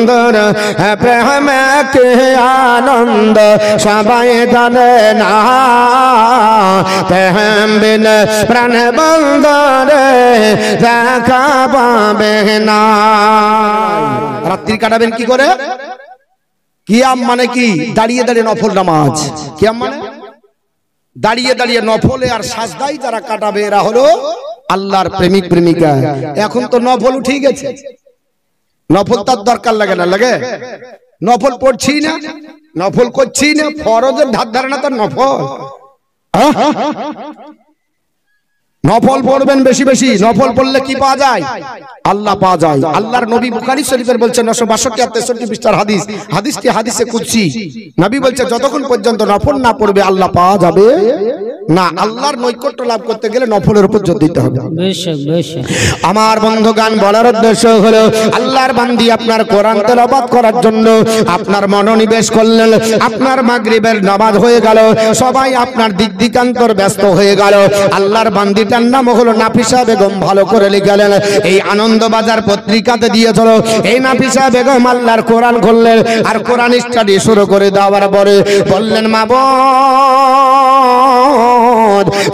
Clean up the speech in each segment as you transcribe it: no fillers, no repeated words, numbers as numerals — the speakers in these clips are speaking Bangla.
সুন্দর প্রেমে কি আনন্দ সবাই জানে না প্রেম বিনে প্রাণ বন্ধরে দেখা পাবে না। রাত্রি কাটাবেন কি করে? কিয়াম মানে কি? দাঁড়িয়ে দাঁড়িয়ে নফল নামাজ। কিয়াম মানে দাঁড়িয়ে দাঁড়িয়ে নফলে আর সাজদাই যারা কাটাবে এরা হলো আল্লাহর প্রেমিক প্রেমিকা। এখন তো নফল উঠে গেছে, নফল তার দরকার লাগে না, লাগে? নফল পড়ছি না, নফল করছি না, ফরজের ধার ধারে না তার নফল। নফল পড়বেন বেশি বেশি। নফল পড়লে কি পাওয়া যায়? আল্লাহ পাওয়া যায়। আল্লাহর নবী বুখারী শরীফের বলছেন 962 আর 63 পৃষ্ঠার হাদিস, হাদিসটি হাদিসে কুদসি। নবী বলছে যতক্ষণ পর্যন্ত নফল না পড়বে আল্লাহ পাওয়া যাবে না। আল্লাহর নৈকট্য লাভ করতে গেলে নফলের উপর জোর দিতে হবে। আমার বন্ধুগান, বলার উদ্দেশ্য হলো আল্লাহর বান্দি আপনার কোরআন তেলাওয়াত করার জন্য আপনার মনোনিবেশ করলেন। আপনার মাগরিবের নামাজ হয়ে গেল, সবাই আপনার দিক দিকান্তর ব্যস্ত হয়ে গেল। আল্লাহর বান্দিটার নাম হলো নাফিসা বেগম, ভালো করে লিখলেন। এই আনন্দবাজার পত্রিকাতে দিয়েছিল। এই নাফিসা বেগম আল্লাহর কোরআন খুললেন আর কোরআন স্টাডি শুরু করে দেওয়ার পরে বললেন, মা বোন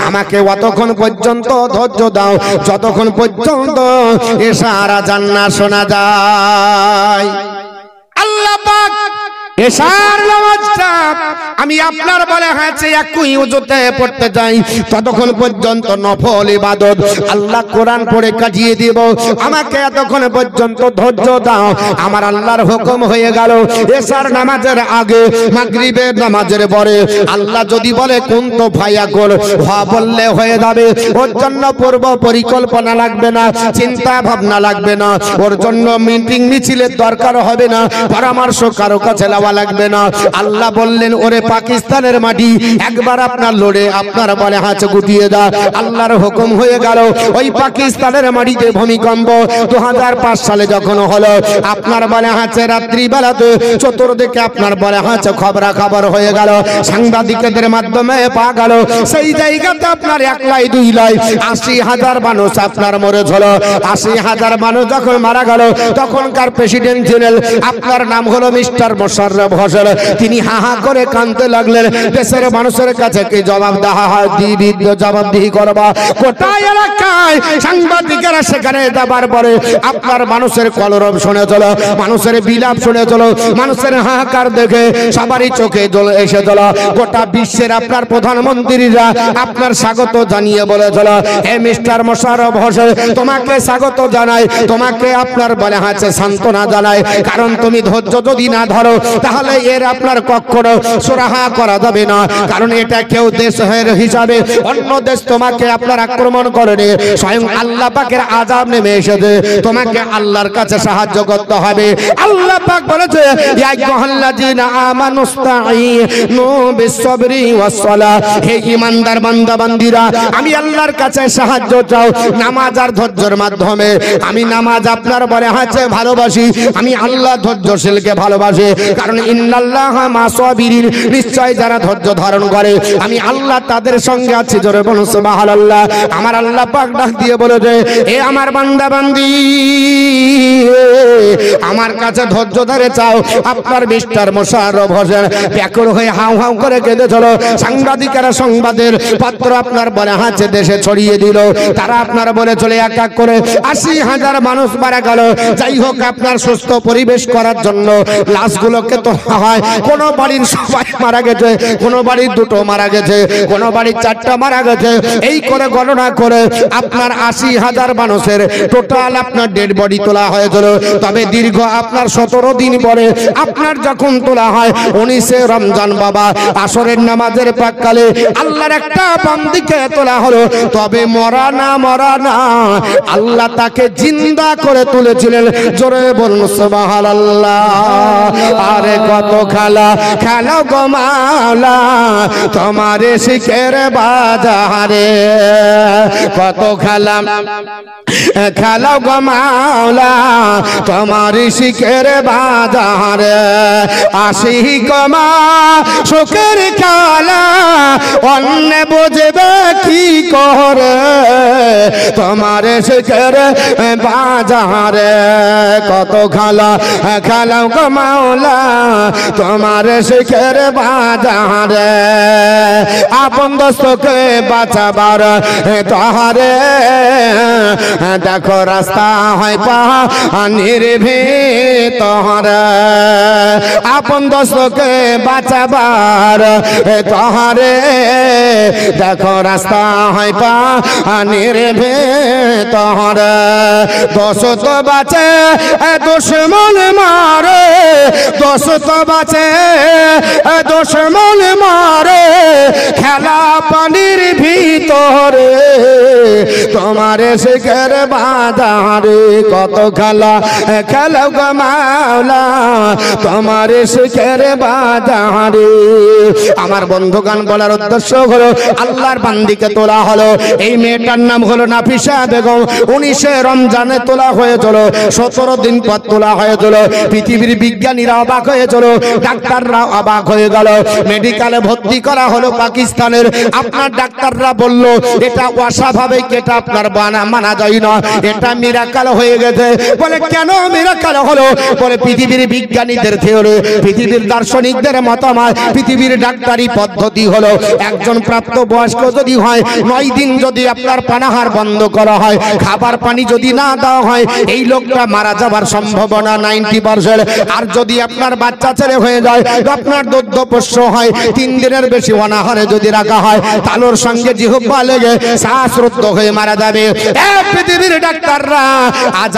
আমাকে অতক্ষণ পর্যন্ত ধৈর্য দাও যতক্ষণ পর্যন্ত ইশারা জান্নাত শোনা যায়। আল্লাহ পাক এশার নামাজটা আমি আপনার বলে হয়েছে একই ওজুতে পড়তে যাই, ততক্ষণ পর্যন্ত নফল ইবাদত আল্লাহ কোরআন পড়ে কাটিয়ে দিব। আমাকে এতক্ষণ পর্যন্ত ধৈর্য দাও। আমার আল্লাহর হুকুম হয়ে গেল এশার নামাজের আগে মাগরিবের নামাজের পরে আল্লাহ যদি বলে কোন তো ফায়াকুল বললে হয়ে যাবে। ওর জন্য পূর্ব পরিকল্পনা লাগবে না, চিন্তা ভাবনা লাগবে না, ওর জন্য মিটিং মিছিলের দরকার হবে না, পরামর্শ কারো কাছে লাগবে না। আল্লাহ বললেন, ওরে পাকিস্তানের মাটি একবার আপনার লড়ে আপনার বলে হাঁচ গুটিয়ে দাও। আল্লাহর হুকুম হয়ে গেল। ওই পাকিস্তানের মাটিতে ভূমিকম্প 2005 সালে যখন হলো, আপনার বলে হাঁচে রাত্রি বেলাতে চতুর্দিকে আপনার বলে হাঁচ খবরা খবর হয়ে গেল, সাংবাদিকদের মাধ্যমে পাওয়া গেল। সেই জায়গাতে আপনার 1 লাই 2 লাই 80,000 মানুষ আপনার মরেছিল। 80,000 মানুষ যখন মারা গেল তখনকার প্রেসিডেন্ট ছিলেন আপনার নাম হলো মিস্টার মোশাররফ হোসেন। তিনি হা হা করে কাঁদতে লাগলেন, দেশের মানুষের কাছে কি জবাব দেওয়া হয়? জবাবদিহি করবা। গোটা এলাকায় সাংবাদিকেরা সেখানে যাবার পরে আপনার মানুষের কলরব শুনে চলো, মানুষের বিলাপ শুনে চলো, মানুষের হাহাকার দেখে সবারই চোখে জল এসে চলো। গোটা বিশ্বের আপনার প্রধানমন্ত্রীরা আপনার স্বাগত জানিয়ে বলে চলো, হে মিস্টার মোশাররফ হোসেন তোমাকে স্বাগত জানাই, তোমাকে আপনার বলে হাঁচে সান্ত্বনা জানাই। কারণ তুমি ধৈর্য যদি না ধরো তাহলে এর আপনার কখনো সুরাহা করা যাবে না। কারণ এটা কেউ দেশের হিসাবে অন্য দেশ তোমাকে আপনার আক্রমণ করেনি, স্বয়ং আল্লাহ পাকের আযাব নেমে এসেছে, তোমাকে আল্লাহর কাছে সাহায্য করতে হবে। আল্লাহ পাক বলেছে, ইয়া আইয়ুহাল্লাযীনা আমানুস্তাঈনু বিস-সাবরি ওয়াস-সালাহ, হে ঈমানদার বান্দা বান্দীরা আমি আল্লাহর কাছে সাহায্য চাও নামাজ আর ধৈর্যের মাধ্যমে। আমি নামাজ আপনার বলে হাঁচে ভালোবাসি, আমি আল্লাহ ধৈর্যশীলকে ভালোবাসি। কারণ ইন্নাল্লাহা মা'আস-সাবিরিন, নিশ্চয় যারা ধৈর্য ধারণ করে আমি আল্লাহ তাদের সঙ্গে আছি। জোরে বলুন সুবহানাল্লাহ। আমার আল্লাহ পাক ডাক দিয়ে বলেছে, এ আমার বান্দা বান্দি আমার কাছে ধৈর্য ধরে চাও। আপনার মিস্টার মোশাররফ হোসেন ব্যাকুল হয়ে হাউ হাউ করে কেঁদে চলো। সাংবাদিকেরা সংবাদের পত্র আপনার বলে হাঁচে দেশে ছড়িয়ে দিল। তারা আপনার বলে চলে এক এক করে 80,000 মানুষ মারা গেল। যাই হোক, আপনার সুস্থ পরিবেশ করার জন্য লাশগুলোকে তো হয়, কোন বাড়ির সবাই মারা গেছে, কোন বাড়ির 2টো মারা গেছে, কোন বাড়ির 4টা মারা গেছে। এই করে গণনা করে আপনার 80,000 মানুষের টোটাল আপনার ডেড বডি তোলা হয়েছিল। তবে দীর্ঘ আপনার 17 দিন পরে আপনার যখন তোলা হয় 19শে রমজান বাবা আসরের নামাজের প্রাক্কালে আল্লাহর একটা বান্দিকে তোলা হলো। তবে মরা না আল্লাহ তাকে জিন্দা করে তুলেছিলেন। জোরে বলুন সুবহানাল্লাহ। আরে কত খেলা গো মাওলা, তোমার শিখের বাজারে কত খেলাম খেলাও গো মাওলা তোমার শিখের বাজারে আসি কমা সুখের খেলা অন্য বুঝবে কি করে তোমার শিখের বাজারে কত খেলা খেলাও গো মাওলা তোমার শিখের বাজারে আপন দোস্তকে বাঁচাবার তাহারে দেখো রাস্তা হয় পানির ভিতর আপন দোস্তকে বাঁচাবার তাহারে দেখো রাস্তা হয় পানির ভিতর দোষ তো বাঁচে দুশ্মন মারে দোষ তো বাঁচে দুশ্মন মারে খেলা পানির ভিতরে তোমার শিখের বাজারে কত খেলা খেলা গো মাওলা তোমার শিখের বাজারে আমার বন্ধুগান বলার উদ্দেশ্য হলো আল্লাহর বান্দিকে তোলা হলো এই মেয়েটার নাম হলো নাফিসা বেগম 19 রমজানে তোলা হয়েছিল 17 দিন পর তোলা হয়েছিল পৃথিবীর বিজ্ঞানীরা অবাক হয়েছিল ডাক্তাররা অবাক হয়ে গেল মেডিকেলে ভর্তি করা হলো পাকিস্তানের আপনার ডাক্তাররা বলল এটা অস্বাভাবিক এটা আপনার মানা যায় না এটা মিরাকেল হয়ে গেছে বলে কেন মিরাকেল হলো বলে পৃথিবীর বিজ্ঞানীদের থিওরি পৃথিবীর দার্শনিকদের মতামত পৃথিবীর ডাক্তারি পদ্ধতি হলো একজন প্রাপ্ত বয়স্ক যদি হয় 9 দিন যদি আপনার পানাহার বন্ধ করা হয় খাবার পানি যদি না দেওয়া হয় এই লোকটা মারা যাবার সম্ভাবনা 90% আর যদি আপনার বাচ্চা ছেলে হয়ে যায় আপনার দুগ্ধপোষ্য হয় 3 দিনের বেশি অনাহারে যদি রাখা হয় তালুর সঙ্গে জিহ্বা লেগে শ্বাসরুদ্ধ হয়ে মারা যাবে পৃথিবীর ডাক্তাররা আজ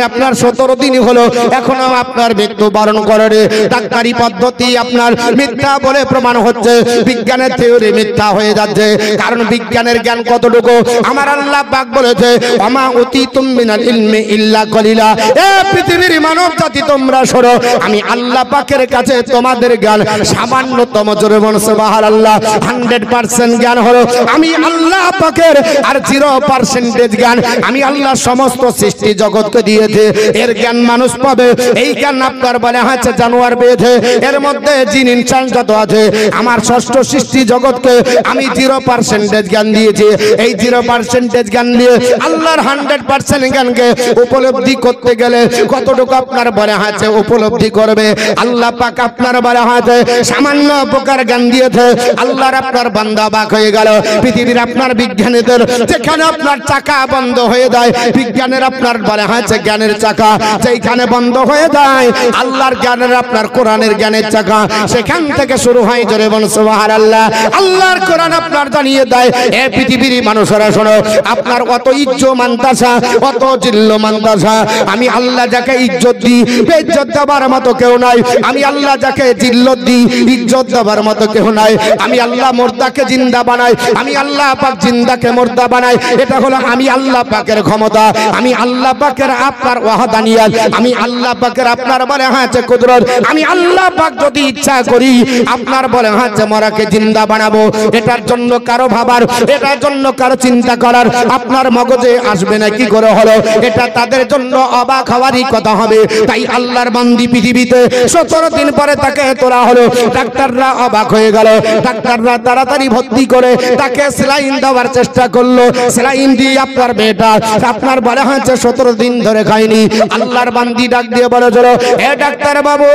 আপনার 17 দিনই হলো এখনো আপনার মৃত্যু বরণ করে ডাক্তারি পদ্ধতি আপনার মিথ্যা বলে প্রমাণ হচ্ছে বিজ্ঞানের থিওরি মিথ্যা হয়ে যাচ্ছে কারণ বিজ্ঞানের জ্ঞান কতটুকু আমার আল্লাহ পাক বলেছে ওমা উতিতুম মিনাল ইলমি ইল্লা কলিলা এ পৃথিবীর মানব জাতি তোমরা শোনো আমি আল্লাহ পাকের কাছে তোমাদের জ্ঞান সামান্যতম জোরে বলো সুবহানাল্লাহ 100% জ্ঞান হলো আমি আল্লাহ পাকের আর 0% জ্ঞান আমি আল্লাহ সমস্ত সৃষ্টি জগৎকে দিয়েছে এর জ্ঞান মানুষ পাবে এই জ্ঞান আপনার বলে হচ্ছে জানোয়ার পেয়েছে এর মধ্যে জিন ইনসান যত আছে আমার ষষ্ঠ সৃষ্টি জগৎকে আমি 0% জ্ঞান দিয়েছি এই 0% জ্ঞান দিয়ে আল্লাহর 100% জ্ঞানকে উপলব্ধি করতে গেলে কতটুকু আপনার বলে হচ্ছে উপলব্ধি করবে আল্লাহ পাক আপনার বলে হচ্ছে সামান্য প্রকার জ্ঞান দিয়েছে আল্লাহর আপনার বান্দা বাক হয়ে গেল পৃথিবীর আপনার বিজ্ঞানীদের যেখানে আপনার চাকা বন্ধ হয়ে যায় বিজ্ঞানের আপনার বলে হচ্ছে জ্ঞানের চাকা যেখানে বন্ধ হয়ে যায় আল্লাহর জ্ঞানের আপনার কোরআনের জ্ঞানের চাকা সেখান থেকে শুরু হয় জোরে বল সুবহানাল্লাহ আল্লাহর কোরআন আপনার জানিয়ে দেয় এ পৃথিবীর মানুষেরা শোনো আপনার অত ইজ্জত মানতাসা অত জিল্ল মানতাসা আমি আল্লাহ যাকে ইজ্জত দিই বেইজ্জত দেবার মতো কেউ নাই আমি আল্লাহ যাকে জিল্লত দিই ইজ্জত দেবার মতো কেউ নাই আমি আল্লাহ মুর্দাকে জিন্দা বানাই আমি আল্লাহ পাক জিন্দাকে মুর্দা বানাই এটা হলো আমি আল্লাহ পাকের ক্ষমতা আমি আল্লাহ পাকের আপনার ওয়াহদানিয়াত আমি আল্লাহ পাকের আপনার বলে হচ্ছে কুদরত আমি আল্লাহ পাক যদি ইচ্ছা করি আপনার বলে হচ্ছে মরাকে জিন্দা বানাবো এটার জন্য কারো ভাবার এটার জন্য কারো চিন্তা করার আপনার মগজে আসবে না কি করে হলো এটা তাদের জন্য অবাক হওয়ারই কথা হবে তাই আল্লাহর বান্দি পৃথিবীতে 17 দিন পরে তাকে তোলা হলো ডাক্তাররা অবাক হয়ে গেল ডাক্তাররা তাড়াতাড়ি ভর্তি করে তাকে সেলাইন দেওয়ার চেষ্টা করলো সেলাইন দিয়ে আপনার বেটা আপনার বলে হচ্ছে 17 দিন ধরে খায়নি আল্লাহর বান্দি ডাক দিয়ে বলে চলো এ ডাক্তার বাবু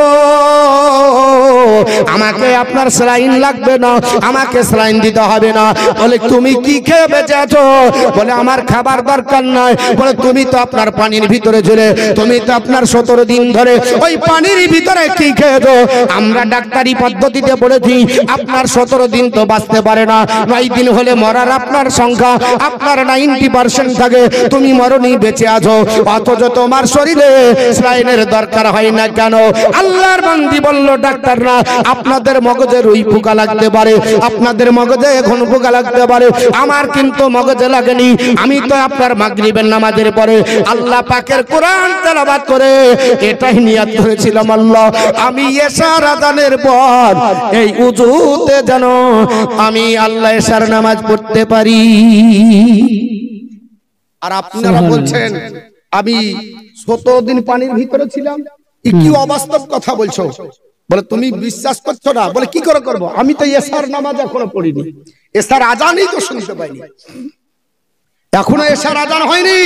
আমাকে আপনার সেলাইন লাগবে না আমাকে সেলাইন দিতে হবে না বলে তুমি কি খেয়ে বেঁচে আছো বলে আমার খাবার দরকার নয় বলে তুমি তো আপনার পানির ভিতরে ছিলে তুমি তো আপনার 17 দিন ধরে ওই পানির ভিতরে কি খেয়েছো আমরা ডাক্তারি পদ্ধতিতে বলেছি আপনার 17 দিন তো বাঁচতে পারে না 9 দিন হলে মরার আপনার সংখ্যা আপনার 90% থাকে তুমি মরনি বেঁচে আছো অথচ তোমার শরীরে সেলাইনের দরকার হয় না কেন আল্লাহর বান্দি বলল ডাক্তাররা আপনাদের মগজে রুই পোকা লাগতে পারে আপনাদের মগজে ঘন পোকা লাগতে পারে আমার কিন্তু মগজে লাগেনি আমি তো আপনার মাগরিবের নামাজের পরে আল্লাহ পাকের কোরআন তেলাওয়াত করে এটাই নিয়ত করেছিলাম আল্লাহ আল্লাহ আমি এশার আযানের পর এই উযুতে যেন আমি আল্লাহ এশার নামাজ পড়তে পারি। আর আপনারা বলছেন আমি 17 দিন পানির ভিতরে ছিলাম, কি অবাস্তব কথা বলছো। বলে তুমি বিশ্বাস করছো না? বলে কি করে করব, আমি তো এশার নামাজ এখনো পড়িনি, এশার আযানই তো শুনতে পাইনি, এখনো এশার আযান হয়নি।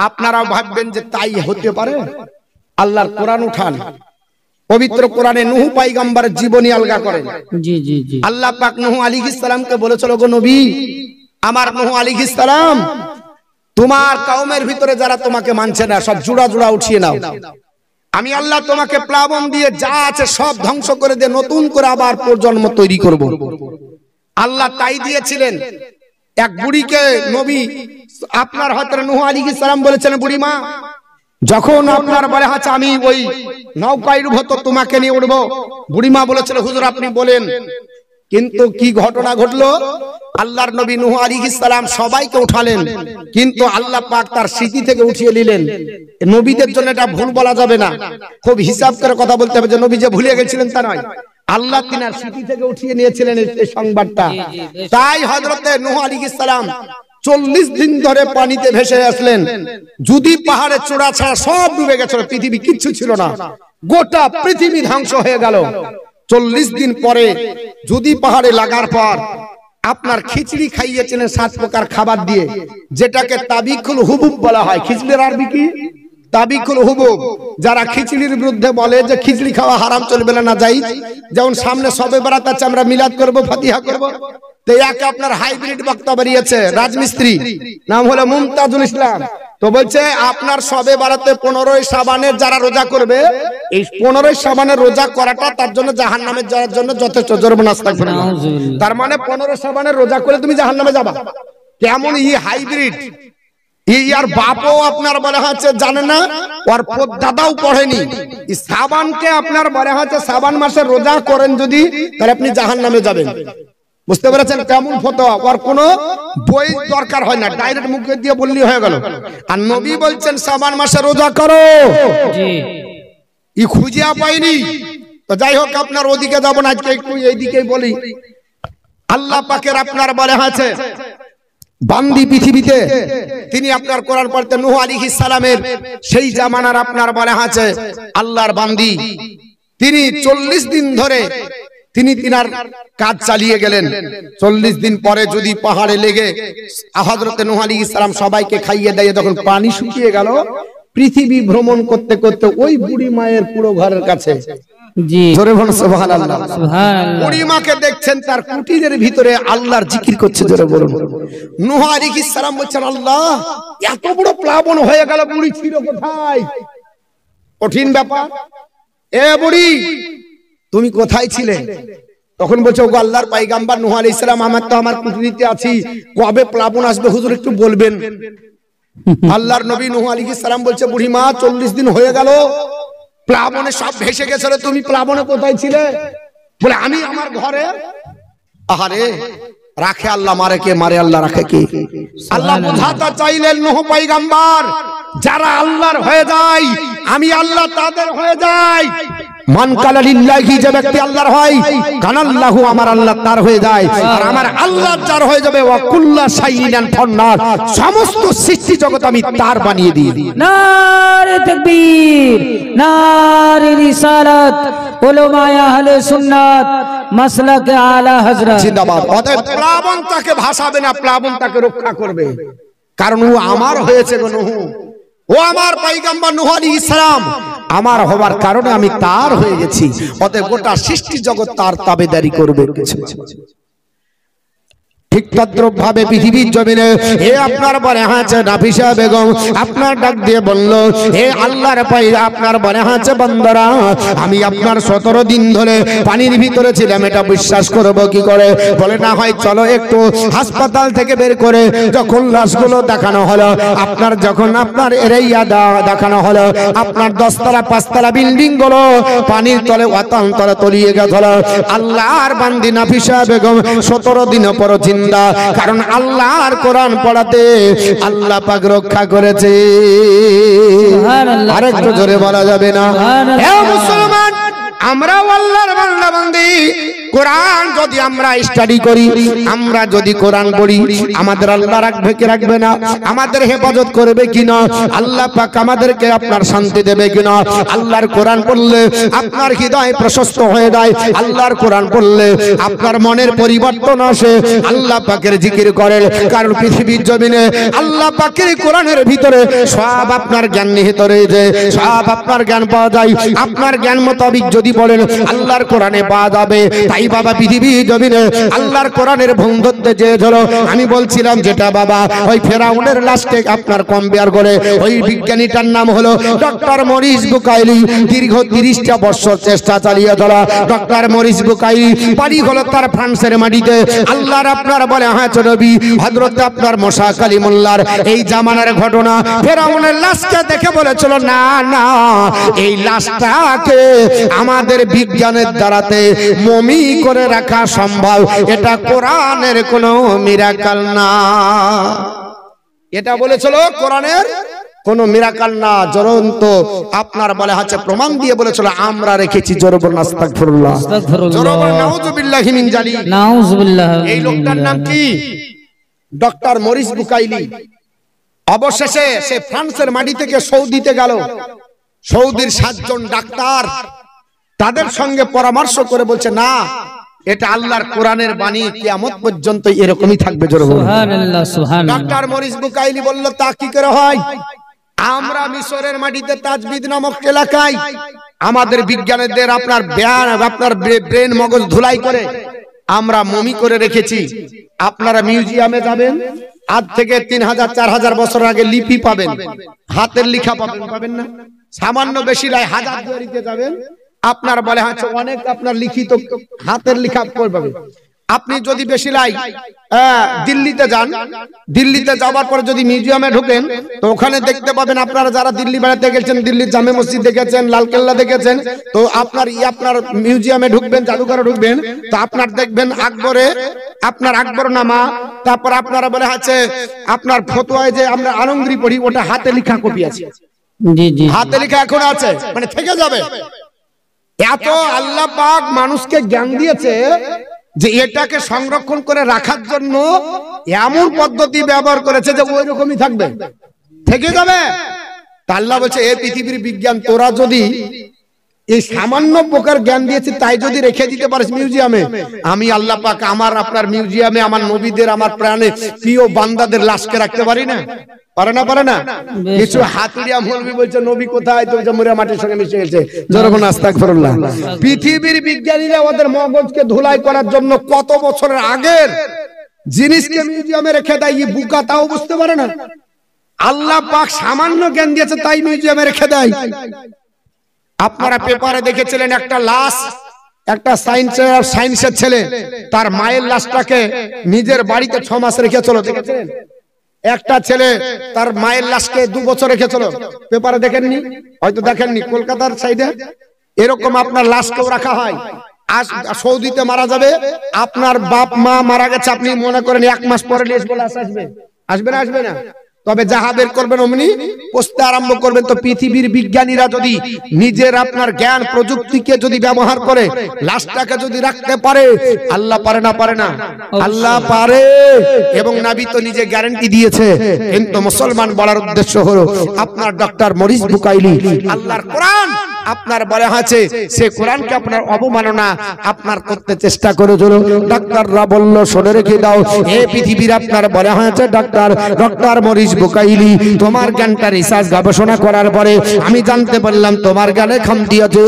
আপনারা ভাববেন যে তাই হতে পারে? আল্লাহর কোরআন উঠান, পবিত্র কোরআনে নূহ পয়গম্বরের জীবনী আলগা করেন। জি জি জি। আল্লাহ পাক নূহ আলাইহিস সালামকে বলেছিল, গো নবী আমার নূহ আলাইহিস সালাম, তোমার কওমের ভিতরে যারা তোমাকে মানছে না সব জুড়া জুড়া উঠিয়ে নাও, আমি আল্লাহ তোমাকে প্লাবন দিয়ে যা আছে সব ধ্বংস করে দিয়ে নতুন করে আবার প্রজন্ম তৈরি করব। আল্লাহ তাই দিয়েছিলেন। এক বুড়িকে নবী আপনার হযরত নূহ আলাইহিস সালাম বলেছেন, বুড়ি মা যখন আপনার বলে আছে আমি ওই নৌকায় উঠব তো তোমাকে নিয়ে উঠবো, বুড়ি মা বলেছিল হুজুর আপনি বলেন। কিন্তু কি ঘটনা ঘটলো, আল্লাহর নবী নূহ আলাইহিস সালাম সবাইকে উঠালেন, কিন্তু আল্লাহ পাক তার স্মৃতি থেকে উঠিয়ে নিলেন। নবীদের জন্য এটা ভুল বলা যাবে না, খুব হিসাব করে কথা বলতে হবে যে নবী যে ভুলে গেছিলেন তা নয়, আল্লাহ তিনার স্মৃতি থেকে উঠিয়ে নিয়েছিলেন এই সংবাদটা। তাই হযরত নূহ আলাইহিস সালাম 40 দিন ধরে পানিতে ভেসে আসলেন। যদি পাহাড়ে চূড়া ছাড়া সব ডুবে গেছিল, পৃথিবী কিচ্ছু ছিল না, গোটা পৃথিবী ধ্বংস হয়ে গেল। 40 দিন পরে যদি পাহাড়ে লাগার পর আপনার খিচড়ি খাইয়েছিলেন 7 প্রকার খাবার দিয়ে, যেটাকে তাবিকুল হুবুব বলা হয়। খিচড়ির আরবি কি? তাবিকুল হুবুব। যারা খিচড়ির বিরুদ্ধে বলে যে খিচড়ি খাওয়া হারাম চলবে না, জায়েজ, যেমন সামনে শবে বরাত আছে, আমরা মিলাদ করব, ফাতিহা করব, তো একে আপনার হাইব্রিড বক্তা বেরিয়েছে রাজমিস্ত্রি, নাম হলো মুমতাজুল ইসলাম। তো বলছে আপনার শবে বরাতে 15ই শাবানের যারা রোজা করবে, এই 15ই শাবানের রোজা করাটা তার জন্য জাহান্নামে যাওয়ার জন্য যথেষ্ট। জোরে আস্তাগফিরুল্লাহ। তার মানে 15 শাবানের রোজা করে তুমি জাহান্নামে যাবা। কেমন ই হাইব্রিড, ইয়ার বাপও আপনার বলা হচ্ছে জানে না, ওর দাদাও পড়েনি। শাবানকে আপনার বলা হচ্ছে শাবান মাসে রোজা করেন যদি, তাহলে আপনি জাহান্নামে যাবেন। বুঝতে পেরেছেন কেমন ফতোয়া? ওর কোনো বই দরকার হয় না, ডাইরেক্ট মুখে দিয়ে বললেই হয়ে গেল। আর নবী বলছেন শাবান মাসে রোজা করো, ই খুঁজিয়া পাইনি। তো যাই হোক, আপনার ওদিকে যাব না, আজকে একটু এইদিকেই বলি। আল্লাহ পাকের আপনার বলা আছে বান্দি পৃথিবীতে, তিনি আপনার কোরআন পড়তে নূহ আলাইহিস সালামের সেই জামানার আপনার বলা আছে আল্লাহর বান্দি, তিনি 40 দিন ধরে তিনি তিনার কাজ চালিয়ে গেলেন। 40 দিন পরে যদি পাহাড়ে লেগে হযরত নূহ আলাইহিস সালাম সবাইকে খাইয়ে দিয়ে যখন পানি শুকিয়ে গেল, পৃথিবী ভ্রমণ করতে করতে ওই বুড়ি মায়ের পুরো ঘরের কাছে, জি জোরে বলুন সুবহানাল্লাহ, সুবহানাল্লাহ, বুড়ি মাকে দেখছেন তার কুটিরের ভিতরে আল্লাহর জিকির করছে। জোরে বলুন। নূহ আলাইহিস সালাম বলছেন, আল্লাহ এত বড় প্লাবন হয়ে গেল, বুড়ি ছিল কোথায়? কঠিন ব্যাপার। এ বুড়ি তুমি কোথায় ছিলে? তখন বলছে, ওগো আল্লাহর পয়গম্বর নূহ আলাইহিস সালাম, আমার তো আমার কুটিরে আছি, কবে প্লাবন আসবে হুজুর একটু বলবেন। আল্লাহর নবী নূহ আলাইহিস সালাম বলছে, বুড়ি মা 40 দিন হয়ে গেল, প্লাবনে সব ভেসে গেছিল, তুমি প্লাবনে কোথায় ছিলে? বলে আমি আমার ঘরে। আহারে, রাখে আল্লাহ, মারে কে? মারে আল্লাহ, রাখে কে? আল্লাহ বোঝাতে চাইলেন নূহ পয়গম্বর, যারা আল্লাহর হয়ে যায় আমি আল্লাহ তাদের হয়ে যাই। মান কালা লিল্লাহি, যে ব্যক্তি আল্লাহর হয়, কানাল্লাহু, আমার আল্লাহ তার হয়ে যায়, আর আমার আল্লাহ যার হয়ে যাবে, ওয়া কুল্লা শাইইন ফান্নার, সমস্ত সৃষ্টি জগৎ আমি তার বানিয়ে দিই। নারে তাকবীর, নারে রিসালাত, উলামায়ে আহলে সুন্নাত মাসলাকে আলা হযরত জিন্দাবাদ। অতএব প্লাবন তাকে ভাসাবে না, প্লাবন তাকে রক্ষা করবে, কারণ ও আমার হয়েছে গো নূহ, ও আমার পয়গম্বর নূহ আলাইহিস সালাম, আমার হবার কারণে আমি তার হয়ে গেছি। অতএব গোটা সৃষ্টি জগৎ তার তাবেদারি করবে। ঠিক তদ্রূপ ভাবে পৃথিবীর জমিনে হে আপনার বনে আছে নাফিসা বেগম আপনার ডাক দিয়ে বলল, হে আল্লাহর পায়রা, আপনার বনে আছে বান্দারা, আমি আপনার 17 দিন ধরে পানির ভিতরে ছিলাম, এটা বিশ্বাস করব কি করে? বলে না হয় চলো একটু হাসপাতাল থেকে বের করে যখন লাশগুলো দেখানো হলো, আপনার যখন আপনার এরিয়া দেখানো হলো, আপনার 10 তলা 5 তলা বিল্ডিং গুলো পানির তলে অতল তলে তলিয়ে গেল। আল্লাহর বান্দি নাফিসা বেগম 17 দিন পর জিন্দা, কারণ আল্লাহর কোরআন পড়াতে আল্লাহ পাক রক্ষা করেছে। আরেকটু জোরে বলা যাবে না? হে মুসলমান, আমরা আল্লাহর বান্দা বান্দি, কোরআন যদি আমরা স্টাডি করি, আমরা যদি কোরআন পড়ি, আমাদের আল্লাহ রাখবে কি রাখবে না? আমাদের হেফাজত করবে কিনা? আল্লাহ পাক আমাদেরকে আপনার শান্তি দেবে কিনা? আল্লাহর কোরআন পড়লে আপনার হৃদয় প্রশস্ত হয়ে যায়। আল্লাহর কোরআন পড়লে আপনার মনের পরিবর্তন আসে। আল্লাহ পাকের জিকির করেন, কারণ পৃথিবীর জমিনে আল্লাহ পাকের কোরআনের ভিতরে সব আপনার জ্ঞান নিহিত রয়েছে, সব আপনার জ্ঞান পাওয়া যায়। আপনার জ্ঞান মোতাবিক যদি বলেন আল্লাহর কোরআনে পাওয়া যাবে। তাই বাবা পৃথিবীর জমিনে আল্লাহর কোরআনের ভুল ধরতে চেয়েছিল। আমি বলছিলাম যেটা বাবা ওই ফেরাউনের লাশকে আপনার কম্পেয়ার করে, ওই বিজ্ঞানীটার নাম হলো ডক্টর মরিস বুকাইলি। দীর্ঘ 30টা বছর চেষ্টা চালিয়ে চলা ডক্টর মরিস বুকাইলি, বাড়ি হলো তার ফ্রান্সের মাটিতে। আল্লাহর আপনার বলে হ্যাঁ নবী হযরত আপনার মুসা কালিমুল্লাহর এই জামানার ঘটনা ফেরাউনের লাশকে দেখে বলেছিল না না, এই লাশটাকে আমাদের বিজ্ঞানের দ্বারাতে মমি করে রাখা সম্ভব, এটা কোরআনের কোনো মিরাকেল না। এটা বলেছিল কোরআনের কোন মিরাকেল না, জ্বলন্ত আপনার বলে হচ্ছে প্রমাণ দিয়ে বলেছিল আমরা রেখেছি। জোরে বলুন আস্তাগফিরুল্লাহ, জোরে বলুন নাউযুবিল্লাহি মিন জালিক, নাউযুবিল্লাহ। এই লোকটার নাম কি? Doctor Morris Bucaille. অবশেষে সে ফ্রান্সের মাটি থেকে সৌদিতে গেল। সৌদির 7 জন ডাক্তার তাদের সঙ্গে পরামর্শ করে বলছে না, এটা আল্লাহর কোরআনের বাণী, কিয়ামত পর্যন্ত এরকমই থাকবে। জোরে বলুন সুবহানাল্লাহ, সুবহানাল্লাহ। ডক্টর মরিস বুকাইলি বলল তা কি করে হয়? আমরা মিশরের মাটিতে তাজবিদ নামক এলাকায় আমাদের বিজ্ঞানীদের আপনার ব্রেন মগজ ধুলাই করে আমরা মমি করে রেখেছি। আপনারা মিউজিয়ামে যাবেন, আজ থেকে 3000-4000 বছর আগে লিপি পাবেন, হাতের লেখা পাবেন, পাবেন না? সামান্য বেশি নয়, হাজারদুয়ারিতে যাবেন, আপনার বলে হচ্ছে অনেক আপনার লিখিত হাতের লেখা পাবেন। আপনি যদি বেশি লাই দিল্লিতে যান, দিল্লিতে যাওয়ার পর যদি মিউজিয়ামে ঢোকেন তো ওখানে দেখতে পাবেন, আপনারা যারা দিল্লি বেড়াতে গেছেন, দিল্লির জামে মসজিদ দেখেছেন, লালকেল্লা দেখেছেন, তো আপনার মিউজিয়ামে ঢুকবেন, জাদুঘরে ঢুকবেন, তো আপনার দেখবেন আপনার আকবরনামা, তারপর আপনারা বলে হচ্ছে আপনার ফতোয়ায় যে আমরা আলমগীরি পড়ি, ওটা হাতে লেখা কপি আছে। জি জি, হাতে লেখা এখন আছে, মানে থেকে যাবে। এত আল্লাহ পাক মানুষকে জ্ঞান দিয়েছে যে এটাকে সংরক্ষণ করে রাখার জন্য এমন পদ্ধতি ব্যবহার করেছে যে ওই রকমই থাকবে, থেকে যাবে। তা আল্লাহ বলছে এই পৃথিবীর বিজ্ঞান তোরা যদি এই সামান্য প্রকার জ্ঞান দিয়েছি তাই যদি রেখে দিতে পারিস মিউজিয়ামে, আমি আল্লাহ পাক আমার আপনার মিউজিয়ামে আমার নবীদের, আমার প্রাণে প্রিয় বান্দাদের লাশকে রাখতে পারি না? পারে না? পারে না? কিছু হাতুড়িয়া মৌলবি বলছে নবী কোথায়, তো মুরা মাটির সঙ্গে মিশে গেছে। জোরে বলুন আস্তাগফিরুল্লাহ। পৃথিবীর বিজ্ঞানীরা ওদের মগজকে ধুলাই করার জন্য কত বছরের আগের জিনিসকে মিউজিয়ামে রেখে দেয়, এই বুকা তাও বুঝতে পারে না। আল্লাহ পাক সামান্য জ্ঞান দিয়েছে তাই মিউজিয়ামে রেখে দেয়। আপনারা পেপারে দেখেছিলেন একটা লাশ, একটা সায়েন্সের ছেলে তার মায়ের লাশটাকে নিজের বাড়িতে 6 মাস রেখেছিল, দেখেছিলেন? একটা ছেলে তার মায়ের লাশকে 2 বছর রেখেছিল, পেপারে দেখেননি? হয়তো দেখেননি। কলকাতার সাইডে এরকম আপনার লাশকেও রাখা হয়। আজ সৌদিতে মারা যাবে, আপনার বাপ মা মারা গেছে, আপনি মনে করেন 1 মাস পরে লাশ বলে আসবে, আসবে না? আসবে না? তবে যাহা বের করবেন অমনি পোস্তে আরম্ভ করবেন। তো পৃথিবীর বিজ্ঞানীরা যদি নিজের আপনার জ্ঞান প্রযুক্তিকে যদি ব্যবহার করে লাশটাকে যদি রাখতে পারে, আল্লাহ পারে না? পারে না? আল্লাহ পারে, এবং নবী তো নিজে গ্যারান্টি দিয়েছে। কিন্তু মুসলমান বলার উদ্দেশ্য হলো আপনার ডক্টর মরিস বুকাইলি আল্লাহর কোরআন আপনার বলা আছে, সে কোরআনকে আপনার অবমাননা আপনার করতে চেষ্টা করেছিল। ডাক্তাররা বলল শুনে রেখে দাও, এই পৃথিবীর আপনার বলা হয়েছে ডক্টর মরিস বুকাইলি তোমার জ্ঞানটা রিসার্চ গবেষণা করার পরে আমি জানতে পারলাম তোমার জ্ঞানে খামতি আছে,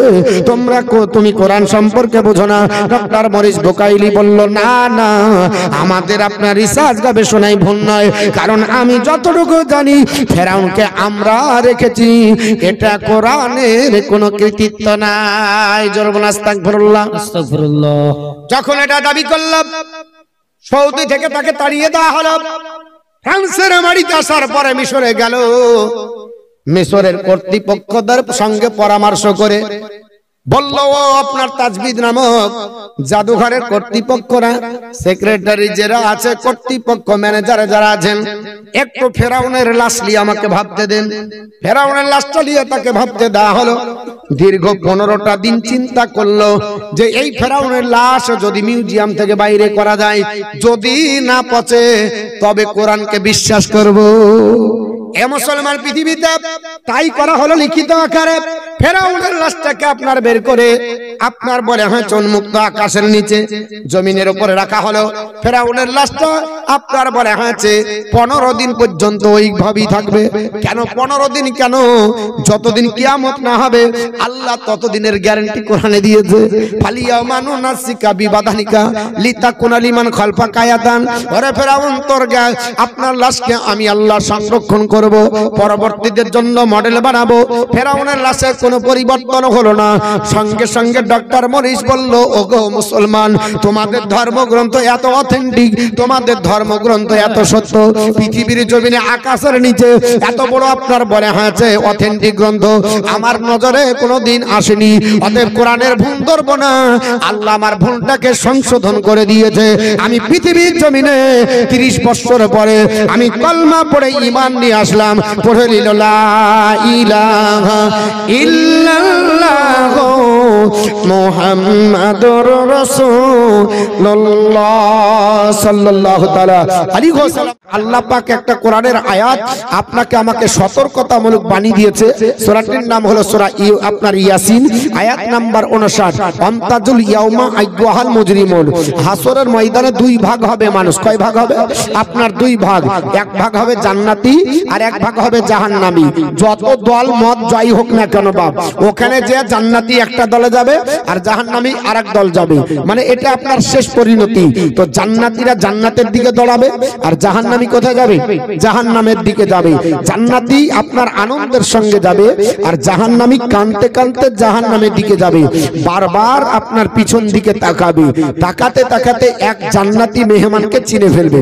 তুমি কোরআন সম্পর্কে বোঝো না। ডক্টর মরিস বুকাইলি বলল না না, আমাদের আপনার রিসার্চ গবেষণায় ভুল নয়, কারণ আমি যতটুকু জানি ফেরাউনকে আমরা রেখেছি, এটা কোরআনের কোন কৃতিত্ব নাই। জোরে বলুন আস্তাগফিরুল্লাহ, আস্তাগফিরুল্লাহ। যখন এটা দাবি করলাম, সৌদি থেকে তাকে তাড়িয়ে দেওয়া হলো। ফ্রান্সের মাটিতে আসার পরে মিশরে গেল, মিশরের কর্তৃপক্ষদের সঙ্গে পরামর্শ করে বলল ও আপনার তাজবিদ নামক জাদুঘরের কর্তৃপক্ষরা, সেক্রেটারি যারা আছে, কর্তৃপক্ষ ম্যানেজার যারা আছেন, একটু ফেরাউনের লাশ নিয়ে আমাকে ভাবতে দেন। ফেরাউনের লাশটা নিয়ে তাকে ভাবতে দেওয়া হলো। দীর্ঘ 15টা দিন চিন্তা করলো যে এই ফেরাউনের লাশ যদি মিউজিয়াম থেকে বাইরে করা যায়, যদি না পচে তবে কোরআনকে বিশ্বাস করব। এ মুসলমান পৃথিবীতে তাই করা হলো লিখিত আকারে। ফেরাউনের লাশটাকে আপনার বের করে আপনার বলে হয় উন্মুক্ত আকাশের নিচে জমিনের উপরে রাখা হলো। ফেরাউনের লাশটা আপনার বলে হয়েছে 15 দিন পর্যন্ত ওইভাবেই থাকবে। কেন 15 দিন? কেন? যতদিন কিয়ামত না হবে আল্লাহ ততদিনের গ্যারান্টি কোরআনে দিয়েছে। ফালিয়া মানু নাসিকা বিবাদানিকা লিতাকুনা লিমান খালফা কায়াতান। ওরে ফেরাউন, তোর আপনার লাশকে আমি আল্লাহ সংরক্ষণ করব, পরবর্তীদের জন্য মডেল বানাবো। ফেরাউনের লাশে কোনো পরিবর্তন হলো না। সঙ্গে সঙ্গে ডক্টর মরিস বলল, ওগো মুসলমান, তোমাদের ধর্মগ্রন্থ এত অথেন্টিক, তোমাদের ধর্মগ্রন্থ এত সত্য, পৃথিবীর জমিনে আকাশের নিচে এত বড় আপনার বলে হয়েছে অথেন্টিক গ্রন্থ আমার নজরে কোনোদিন আসেনি। অতএব কোরআনের ভুল ধরব না। আল্লাহ আমার ভুলটাকে সংশোধন করে দিয়েছে। আমি পৃথিবীর জমিনে 30 বছর পরে আমি কলমা পড়ে ঈমান নিয়ে আসলাম। পড়ে নিল লা ইলাহা ইল্লাল্লাহ মুহাম্মাদুর রাসূলুল্লাহ সাল্লাল্লাহু তাআলা আলাইহি ওয়াসাল্লাম। আল্লাহ পাক একটা কোরআনের আয়াত আপনাকে আমাকে সতর্কতামূলক বাণী দিয়েছে। সূরাটির নাম হলো সূরা আপনার ইয়াসিন, আয়াত নাম্বার 59। আমতাজুল ইয়াউমা আইয়ুহাল মুজরিমুন। হাসরের ময়দানে 2 ভাগ হবে মানুষ। কয় ভাগ হবে? আপনার 2 ভাগ। এক ভাগ হবে জান্নাতি আর এক ভাগ হবে জাহান্নামী। যত দল মত যাই হোক না কেন বাপ, ওখানে যে জান্নাতি একটা দলে যাবে আর জাহান্নামী আরেক দল যাবে। মানে এটা আপনার শেষ পরিণতি। তো জান্নাতীরা জান্নাতের দিকে দৌড়াবে আর জাহান্নামী কোথায় যাবে? জাহান্নামের দিকে যাবে। জান্নাতি আপনার আনন্দের সঙ্গে যাবে আর জাহান্নামী কাঁদতে কাঁদতে জাহান্নামের দিকে যাবে। বারবার আপনার পিছন দিকে তাকাবে। তাকাতে তাকাতে এক জান্নাতি মেহমানকে চিনে ফেলবে।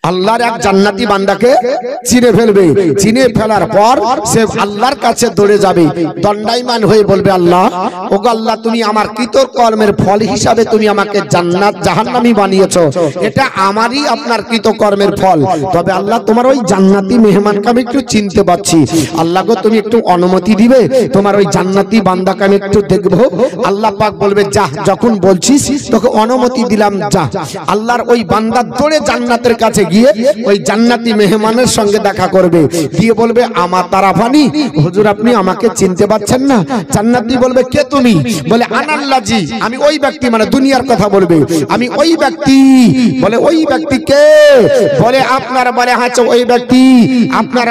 আল্লাহর এক জান্নাতি বান্দাকে চিনে ফেলবে। চিনে ফেলার পর সে আল্লাহর কাছে দৌড়ে যাবে, দণ্ডায়মান হয়ে বলবে, আল্লাহ, ওগো আল্লাহ, তুমি আমার কৃতকর্মের ফল হিসাবে তুমি আমাকে জান্নাত জাহান্নামী বানিয়েছো। এটা আমারই আপনার কৃতকর্মের ফল। তবে আল্লাহ, তোমার ওই জান্নাতি মেহমানকে আমি একটু চিনতে পারছি। আল্লাহ গো, তুমি একটু অনুমতি দিবে, তোমার ওই জান্নাতি বান্দাকে আমি একটু দেখবো। আল্লাহ পাক বলবে, যা, যখন বলছিস তোকে অনুমতি দিলাম, যা। আল্লাহর ওই বান্দা দৌড়ে জান্নাতের কাছে গিয়ে ওই জান্নাতি মেহমানের সঙ্গে দেখা করবে। দিয়ে বলবে, আমার তারাফানি হুজুর, আপনি আমাকে চিনতে পারছেন না? জান্নাতি বলবে, কে তুমি? বলে, আনাল্লাজি, আমি ওই ব্যক্তি। মানে দুনিয়ার কথা বলবে, আমি ওই ব্যক্তি। বলে, ওই ব্যক্তি কে? বলে, আপনার বলে আছে ওই ব্যক্তি, আপনার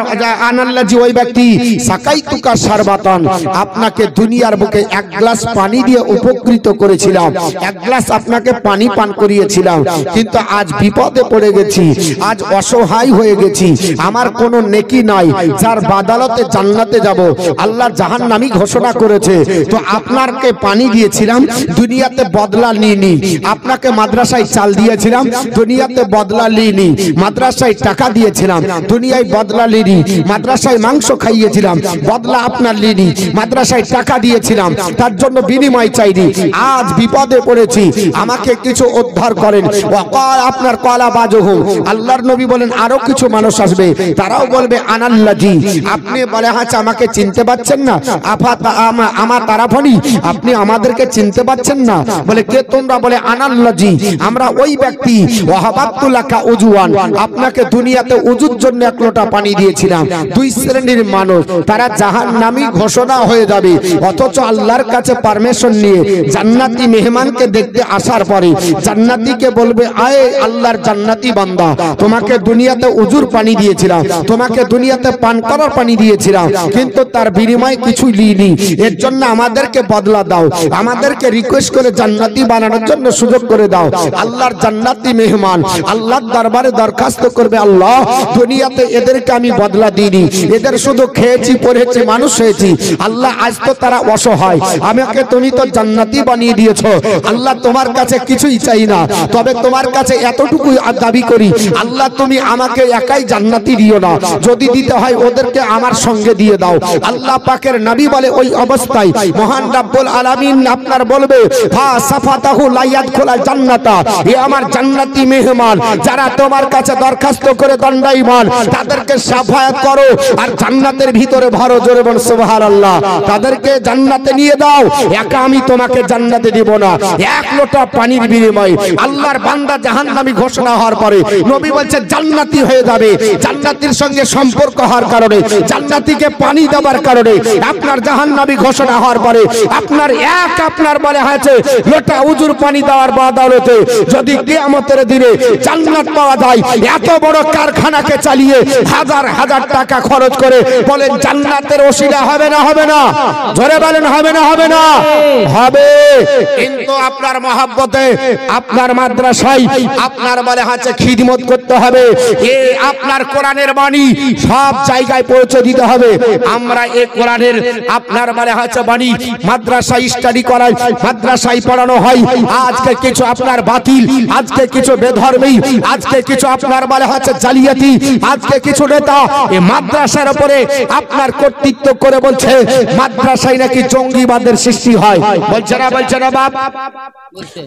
আনাল্লাজি ওই ব্যক্তি। সাকাইতুকা সারবাতান, আপনাকে দুনিয়ার বুকে 1 গ্লাস পানি দিয়ে উপকৃত করেছিলাম, 1 গ্লাস আপনাকে পানি পান করিয়েছিলাম। কিন্তু আজ বিপদে পড়ে গেছি, আজ অসহায় হয়ে গেছি, আমার কোনো নেকি নাই, যার বাদালতে জান্নাতে যাব। আল্লাহ জাহান্নামী ঘোষণা করেছে। তো আপনাকে পানি দিয়েছিলাম, দুনিয়াতে বদলা নিইনি। আপনাকে মাদ্রাসায় চাল দিয়েছিলাম, দুনিয়াতে বদলা নিইনি। মাদ্রাসায় টাকা দিয়েছিলাম, দুনিয়ায় বদলা নিইনি। মাদ্রাসায় মাংস খাইয়েছিলাম, বদলা আপনার নিইনি। মাদ্রাসায় টাকা দিয়েছিলাম, তার জন্য বিনিময় চাইনি। আজ বিপদে পড়েছি, আমাকে কিছু উদ্ধার করেন। আপনার কলা বাজহু, আল্লাহর নবী বলেন, আরো কিছু মানুষ আসবে, তারাও বলবে, আনাল্লাজি। আপনি বলে, আচ্ছা, আমাকে চিনতে পাচ্ছেন না? আমার তারাফানি, আপনি আমাদেরকে চিনতে পাচ্ছেন না? বলে, কে তোমরা? বলে, আনাল্লাজি, আমরা ওই ব্যক্তি। ওয়াহাবাতুল্লাকা উজুয়ান, আপনাকে দুনিয়াতে উজুর জন্য 1 লোটা পানি দিয়েছিলাম। 2 শ্রেণীর মানুষ, তারা জাহান্নামী ঘোষণা হয়ে যাবে। অথচ আল্লাহর কাছে পারমিশন নিয়ে জান্নাতি মেহমানকে দেখতে আসার পরে জান্নাতিকে বলবে, আয় আল্লাহর জান্নাতি বান্দা, তোমাকে দুনিয়াতে উজুর পানি দিয়েছিলাম, তোমাকে দুনিয়াতে পান করার পানি দিয়েছিলাম, কিন্তু তার বিনিময়ে কিছুই লিনি। এর জন্য আমাদেরকে বদলা দাও, আমাদেরকে রিকোয়েস্ট করে জান্নাতি বানানোর জন্য সুযোগ করে দাও। আল্লাহর জান্নাতি মেহমান আল্লাহর দরবারে দরখাস্ত করবে, আল্লাহ, দুনিয়াতে এদেরকে আমি বদলা দিইনি, এদের শুধু খেয়েছি, পড়েছি, মানুষ হয়েছি। আল্লাহ, আজ তো তারা অসহায়, আমাকে তুমি তো জান্নাতি বানিয়ে দিয়েছো। আল্লাহ, তোমার কাছে কিছুই চাই না, তবে তোমার কাছে এতটুকুই দাবি করি, করি, আল্লাহ তুমি আমাকে একাই জান্নাতি দিও না, যদি দিতে হয় ওদেরকে আমার সঙ্গে দিয়ে দাও। আল্লাহ পাকের নবী বলে ওই অবস্থায় মহান রব্বুল আলামিন আপনার বলবে ফা সাফাতাহু লা ইয়াদখুলাল জান্নাতা, এ আমার জান্নাতি মেহমান যারা তোমার কাছে দরখাস্ত করে দণ্ডায়মান তাদেরকে সাফায়াত করো আর জান্নাতের ভিতরে ভরো। জোরে বল সুবহানাল্লাহ। তাদেরকে জান্নাতে নিয়ে দাও, একা আমি তোমাকে জান্নাতে দিব না। এক লোটা পানির বিনিময়ে আল্লাহর বান্দা জাহান্নামী ঘোষণা হওয়ার পরে নবী বলছে জান্নাতি হয়ে যাবে। জান্নাতীর সঙ্গে সম্পর্ক হওয়ার কারণে, জান্নাতীকে পানি দেওয়ার কারণে আপনার জাহান্নামী ঘোষণা হওয়ার পরে আপনার আপনার বলে হয়েছে লোটা উজুর পানি দেওয়ার বদৌলতে যদি কিয়ামতের দিনে জান্নাত পাওয়া যায়, এত বড় কারখানাকে চালিয়ে হাজার হাজার টাকা খরচ করে বলেন জান্নাতের ওসিলা হবে না হবে না? জোরে বলেন হবে না হবে না? হবে। কিন্তু আপনার মহব্বতে আপনার মাদ্রাসায় আপনার বলে হচ্ছে খিদমত করতে হবে, এ আপনার কোরআনের বাণী সব জায়গায় পৌঁছে দিতে হবে। আমরা এই কোরআনের আপনার বলে হচ্ছে বাণী মাদ্রাসায় স্টাডি করাই, মাদ্রাসায় পড়ানো হয়। আজকে কিছু আপনার বাতিল, আজকে কিছু বেধর্মী, আজকে কিছু আপনার বলে হচ্ছে জালিয়াতি, আজকে কিছু নেতা এই মাদ্রাসার উপরে আপনার কর্তৃত্ব করে বলছে মাদ্রাসায় নাকি জঙ্গিবাদের সৃষ্টি হয়। বলছে না বাপ?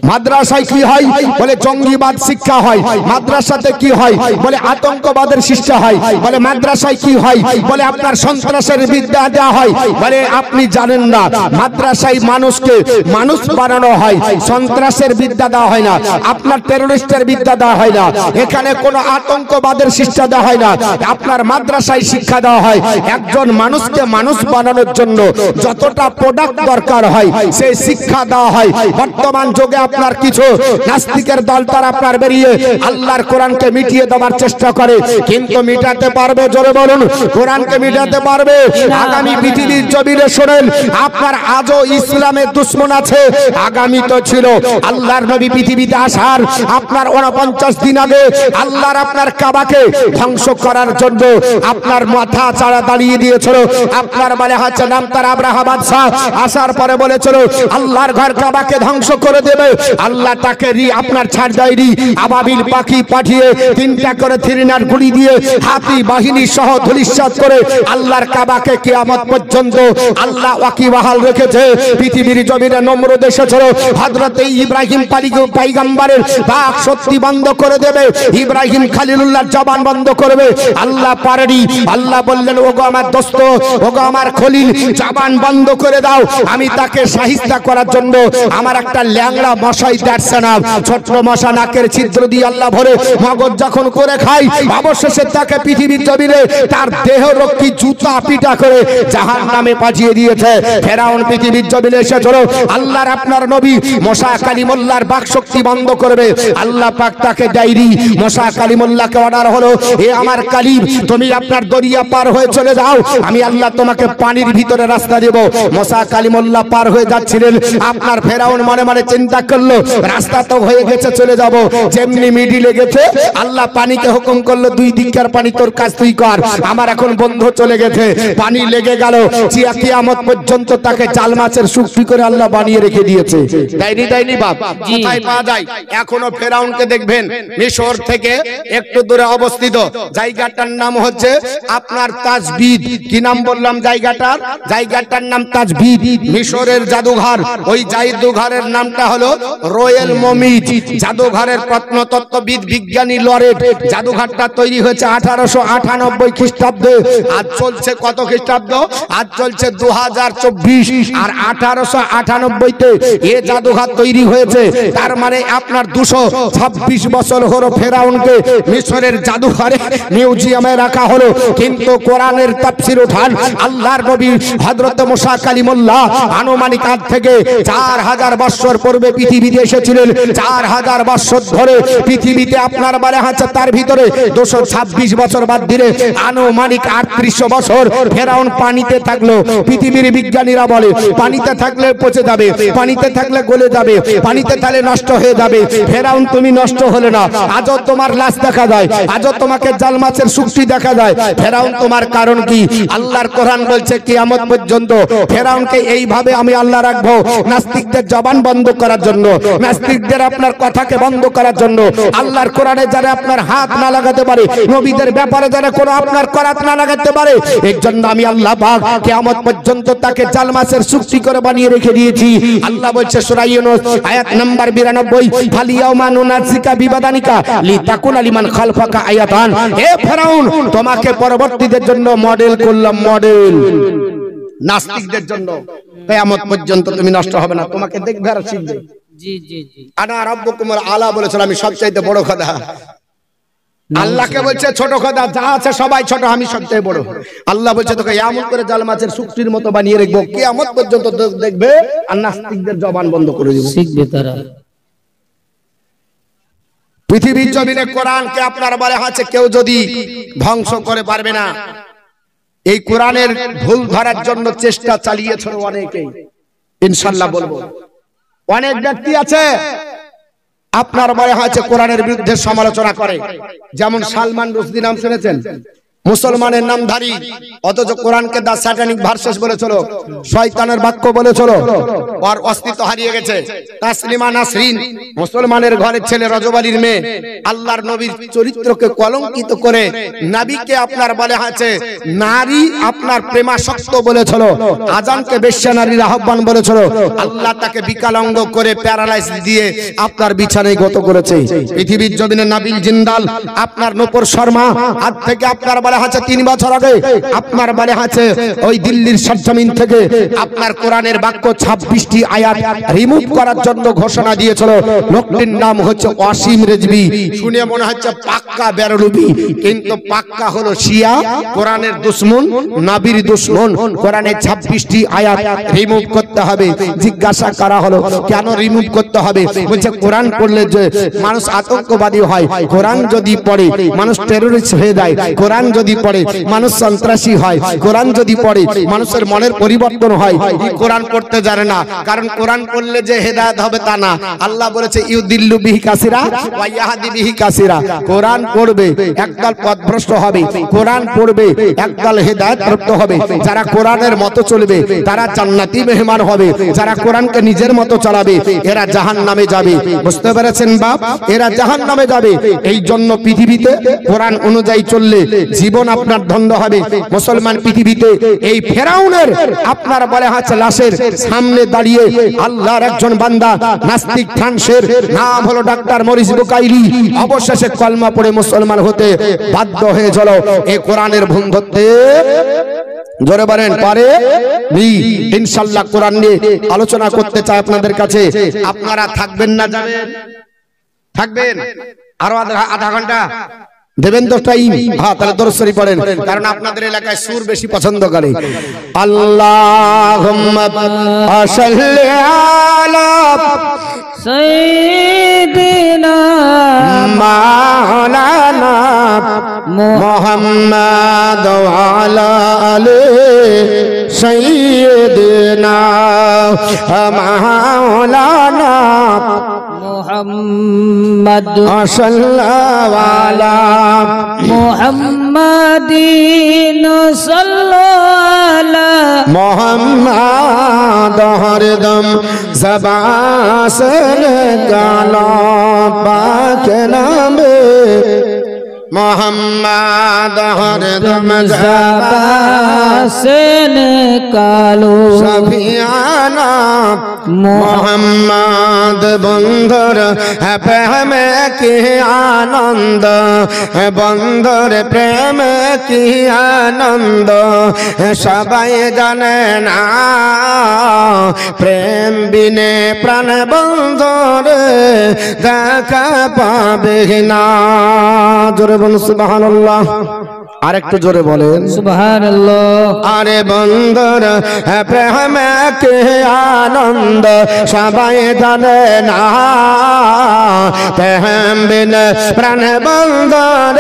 মাদ্রাসায় কি হয়? বলে জঙ্গিবাদ শিক্ষা হয়। মাদ্রাসাতে কি হয়? বলে আতঙ্কবাদের সৃষ্টি হয়। বলে মাদ্রাসায় কি হয়? বলে আপনার সন্ত্রাসের বিদ্যা দেওয়া হয়। বলে আপনি জানেন না, মাদ্রাসায় মানুষকে মানুষ বানানো হয়, সন্ত্রাসের বিদ্যা দেওয়া হয় না, আপনার টেররিস্টের বিদ্যা দেওয়া হয় না, এখানে কোনো আতঙ্কবাদের শিক্ষা দেওয়া হয় না। আপনার মাদ্রাসায় শিক্ষা দেওয়া হয় একজন মানুষকে মানুষ বানানোর জন্য যতটা প্রোডাক্ট দরকার হয় সেই শিক্ষা দেওয়া হয়। বর্তমান যুগে আপনার কিছু নাস্তিকের দল তারা আপনার বেরিয়ে আল্লাহর কোরআনকে মিটিয়ে দেওয়ার চেষ্টা করে, কিন্তু মিটাতে পারবে? জোরে বলুন, কোরআনকে মিটাতে পারবে? আগামী পৃথিবীর জমিনে শোনেন, আপনার আজও ইসলামের দুশ্মন আছে, আগামী তো ছিল। আল্লাহর নবী পৃথিবীতে আসার আপনার 49 দিন আগে আল্লাহর আপনার কাবাকে ধ্বংস করার জন্য আপনার মাথা চাড়া দাঁড়িয়ে দিয়েছিল। আপনার বলে হচ্ছে নাম তার আব্রাহা বাদশা আসার পরে বলেছিল আল্লাহর ঘর কাবাকে ধ্বংস করে দেবে। আল্লাহ তাকে আপনার ছাড় দেয়নি, আবাবিল পাখি পাঠিয়ে 3টা করে থিরিনার গুলি দিয়ে হাতি বাহিনী সহ ধূলিসাৎ করে আল্লাহর কাবাকে কিয়ামত পর্যন্ত আল্লাহ ওয়াকিবহাল রেখেছে। পৃথিবীর জমিনে নমরুদ এসেছিল, হযরত ইব্রাহিম পয়গম্বরের বাক শক্তি বন্ধ করে দেবে, ইব্রাহিম খলিলুল্লাহর জবান বন্ধ করবে, আল্লাহ পারেনি। আল্লাহ বললেন ওগো আমার দোস্ত, ওগো আমার খলিল, জবান বন্ধ করে দাও, আমি তাকে শাহিস্তা করার জন্য আমার একটা ল্যাংড়া মশাই দেখছে না, ছোট্ট মশা নাকের ছিদ্র দিয়ে আল্লাহ ভরে মগজ যখন করে খাই, অবশেষে তাকে পৃথিবীর জমিনে তার দেহ রক্ষী জুতা পিটা করে জাহান্নামে পাঠিয়ে দিয়েছে। ফেরাউন পৃথিবীর জমিনে এসেছিল, আল্লাহর আপনার নবী মুসা কালিমুল্লাহর বাক শক্তি বন্ধ করবে, আল্লাহ পাক তাকে ডাইরি মুসা কালিমুল্লাহকে অর্ডার হলো, এ আমার কালিম তুমি আপনার দরিয়া পার হয়ে চলে যাও, আমি আল্লাহ তোমাকে পানির ভিতরে রাস্তা দেব। মুসা কালিমুল্লাহ পার হয়ে যাচ্ছিলেন, আপনার ফেরাউন মনে মনে চিন্তা করলো রাস্তা তো হয়ে গেছে, চলে যাব। যেমনি মিডিলে গেছে আল্লাহ পানিকে হুকুম করলো 2 দিককার পানি তোর কাজ তুই কর, আমার এখন বন্ধ চলে গেছে, পানি লেগে গেল। কিয়ামত পর্যন্ত তাকে জাল মাছের শুকটি করে আল্লাহ বানিয়ে রেখে দিয়েছে। তাইনি বাপ? কোথায় পাওয়া যায়? এখনো ফেরাউনকে দেখবেন মিশর থেকে একটু দূরে অবস্থিত, জায়গাটার নাম হচ্ছে আপনার তাজবিদ। কি নাম বললাম জায়গাটার? জায়গাটার নাম তাজবিদ, মিশরের জাদুঘর। ওই জাদুঘরের নামটা হলো রয়্যাল মমিজ জাদুঘরের প্রত্নতত্ত্ববিদ বিজ্ঞানী লরেট। জাদুঘরটা তৈরি হয়েছে 1898 খ্রিস্টাব্দে। আজ চলছে কত খ্রিস্টাব্দ? আজ চলছে 2024। আর 1898 তে এই জাদুঘর তৈরি হয়েছে, তার মানে আপনার 226 বছর হলো ফেরাউনকে মিশরের জাদুঘরে মিউজিয়ামে রাখা হলো। কিন্তু কোরআনের তাফসীর উঠান, আল্লাহর নবী হযরত মুসা কালিমুল্লাহ আনুমানিক আজ থেকে 4000 বছর পূর্বে পৃথিবীতে এসেছিলেন। 4000 বছর ধরে পৃথিবীতে আপনার বলে হচ্ছে, তার ভিতরে 226 বছর বাদ দিলে আনুমানিক 3800 বছর ফেরাউন পানিতে থাকলো। পৃথিবীর বিজ্ঞানীরা বলে পানিতে থাকলে পচে যাবে, পানিতে থাকলে গলে যাবে, পানিতে থাকলে নষ্ট হয়ে যাবে। ফেরাউন তুমি নষ্ট হলে না, আজও তোমার লাশ দেখা যায়, আজও তোমাকে জাল মাছের শুকটি দেখা যায়। ফেরাউন তোমার কারণ কি? আল্লাহর কোরআন বলছে কিয়ামত পর্যন্ত ফেরাউনকে এইভাবে আমি আল্লাহ রাখবো, নাস্তিকদের জবান বন্ধ করার জন্য, নাস্তিকদের আপনার কথাকে বন্ধ করার জন্য। আল্লাহর কোরআনে যারা আপনার হাত না লাগাতে পারে, নবীদের ব্যাপারে যারা কোনো আপনার করাত না লাগাতে পারে, এর জন্য আমি আল্লাহ পাক কিয়ামত পর্যন্ত তাকে জালমাসের চুক্তি করে বানিয়ে রেখে দিয়েছি। আল্লাহ বলছে সূরা ইউনূস আয়াত নাম্বার 92, ফালিয়াউমা নুনাজ্জিকা বিবাদানিকা লিতাকুনা লিমান খালফাকা আয়াতান। হে ফেরাউন, তোমাকে পরবর্তীদের জন্য মডেল করলাম, মডেল নাস্তিকদের জন্য। কিয়ামত পর্যন্ত তুমি নষ্ট হবে না, তোমাকে দেখবে আর শিখবে। জি জি জি। আনা রাব্বুকুমুল আলা বলেছিল, আমি সবচাইতে বড় খোদা। আল্লাহকে বলছে ছোট খোদা, যা আছে সবাই ছোট, আমি সবচেয়ে বড়। আল্লাহ বলছে তোকে এমন করে জাল মাছের চুক্তির মতো বানিয়ে রাখবো, কিয়ামত পর্যন্ত দেখবে আর নাস্তিকদের জবান বন্ধ করে দেব, শিখবে তারা। পৃথিবীর জমিনে কোরআনকে আপনার বলে আছে কেউ যদি ধ্বংস করে পারবে না। এই কোরআনের ভুল ধরার জন্য চেষ্টা চালিয়েছিল অনেকেই, ইনশাআল্লাহ বলবো। অনেক ব্যক্তি আছে আপনার বলে আছে কোরআনের বিরুদ্ধে সমালোচনা করে, যেমন সালমান রুশদি নাম শুনেছেন? মুসলমানের নামধারী, অথচ কোরআনকে দা স্যাটানিক ভার্সেস বলেছিল, শয়তানের বাক্য বলেছিল, আর অস্তিত্ব হারিয়ে গেছে। তাসলিমা নাসরিন, মুসলমানের ঘরের ছেলে, রজব আলীর মেয়ে, আল্লাহর নবীর চরিত্রকে কলঙ্কিত করে নবীকে আপনার বলে আছে নারী আপনার প্রেমাসক্ত বলেছিল, আজানকে বেশ্যা নারীর আহ্বান বলেছিল। আল্লাহ তাকে বিকলাঙ্গ করে প্যারালাইজ দিয়ে আপনার বিছানায় গত করেছে। পৃথিবীর জমিনে নাবিল জিন্দাল, আপনার নূপুর শর্মা, আজ থেকে আপনার বলে আছে 3 বছর আগে আপনার বলে আছে ওই দিল্লির সরজমিন থেকে আপনার কোরআনের বাক্য 26টি আয়াত রিমুভ করার জন্য ঘোষণা দিয়েছিল। লোকটির নাম হচ্ছে ওয়াসিম রেজভি। শুনে মনে হচ্ছে পাক্কা বেরলুবি, কিন্তু পাক্কা হলো শিয়া, কোরআনের দুশমন, নবীর দুশমন। কোরআনের 26টি আয়াত রিমুভ করতে হবে। জিজ্ঞাসা করা হলো কেন রিমুভ করতে হবে? বলছে কোরআন পড়লে যে মানুষ আতঙ্কবাদী হয়, কোরআন যদি পড়ে মানুষ টেররিস্ট হয়ে যায়, কোরআন যদি পড়ে মানুষ সন্ত্রাসী হয়, কোরআন যদি পড়ে মানুষের মনের পরিবর্তন হয়। কোরআন পড়তে জানে না, কারণ কোরআন পড়লে যে হেদায়েত হবে তা না। আল্লাহ বলেছে ইউদিল্লু বিহি কাসিরা ওয়া ইয়াহদি বিহি কাসিরা। কোরআন পড়বে একদল পথভ্রষ্ট হবে, কোরআন পড়বে একদল হেদায়েত প্রাপ্ত হবে। যারা কোরআনের মতো চলবে তারা জান্নাতি মেহমান হবে, যারা কোরআনকে নিজের মতো চালাবে এরা জাহান্নামে যাবে। বুঝতে পেরেছেন বাপ? এরা জাহান্নামে যাবে। এই জন্য পৃথিবীতে কোরআন অনুযায়ী চললে জীবন আপনার ধন্য হবে। মুসলমান পৃথিবীতে এই ফেরাউনের আপনার বলে আছে লাশের সামনে দাঁড়িয়ে আল্লাহর একজন বান্দা নাস্তিক ফ্রান্সের নাম হলো ডাক্তার মরিস বুকাইলি, অবশেষে কলমা পড়ে মুসলমান হতে বাধ্য হয়ে চলো। এই কোরআনের ভুল ধরতে জোরে বলেন পারে? ইনশাআল্লাহ কোরআন নিয়ে আলোচনা করতে চাই আপনাদের কাছে। আপনারা থাকবেন না যাবেন? থাকবেন? আরো আধা ঘন্টা দেবেন তো টাইম? হ্যাঁ, তাহলে দরুদ শরীফ পড়েন, কারণ আপনাদের এলাকায় সুর বেশি পছন্দ করে। আল্লাহুম্মা সাল্লি আলা সাইয়্যিদিনা মাওলানা মুহাম্মাদ ওয়া আলা আলি সাইয়্যিদিনা মাওলানা মুহাম্মদ সাল্লাল্লাহু আলা মুহাম্মাদিন সাল্লাল্লাহু আলা মোহাম্মদ হরদম ज़बां से निकालो पाक नामे मोहम्मद हरदम ज़बां से निकालो सफियाना मोहम्मद बंदर प्रेम की आनंद बंदर प्रेम की आनंद सबाई जाने ना प्रेम बिने प्राण बंदर দেখা পাবে না। জোরে বলুন সুবহানাল্লাহ। আর একটু জোরে বলেন সুবহানাল্লাহ। আরে বন্দর প্রেম কে আনন্দ সবাই জানে না, প্রেম বিন প্রাণ বন্দর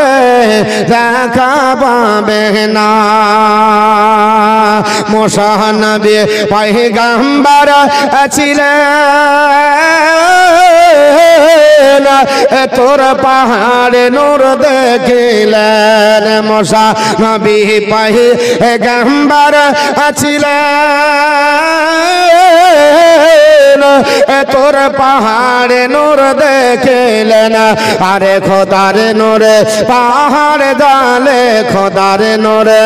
দেখা পাবে না। মুসা নবী পয়গম্বর ছিলেন, তোর পাহাড়ে নূর দেখিলেন। মুসা নবী পয়গম্বর ছিলেন, তোর পাহাড়ে নূর দেখলেন আরে খোদার নূরে পাহাড় ডালে খোদার নূরে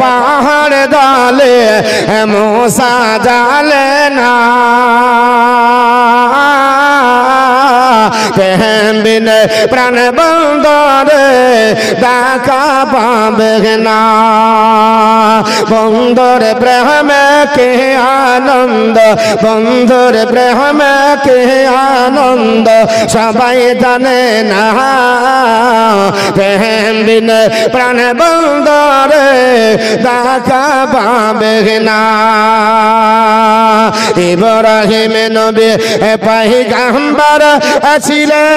পাহাড় ডালে মুসা জালে না প্রেম বিনে প্রাণ বন্দরে দেখা পাবে না বন্ধুর প্রেমে কে আনন্দ বন্ধুর প্রেমে কে আনন্দ সবাই জানে না প্রেম বিনে প্রাণ বন্দরে দেখা পাবে না ইব্রাহিম নবী পয়গম্বর ছিলেন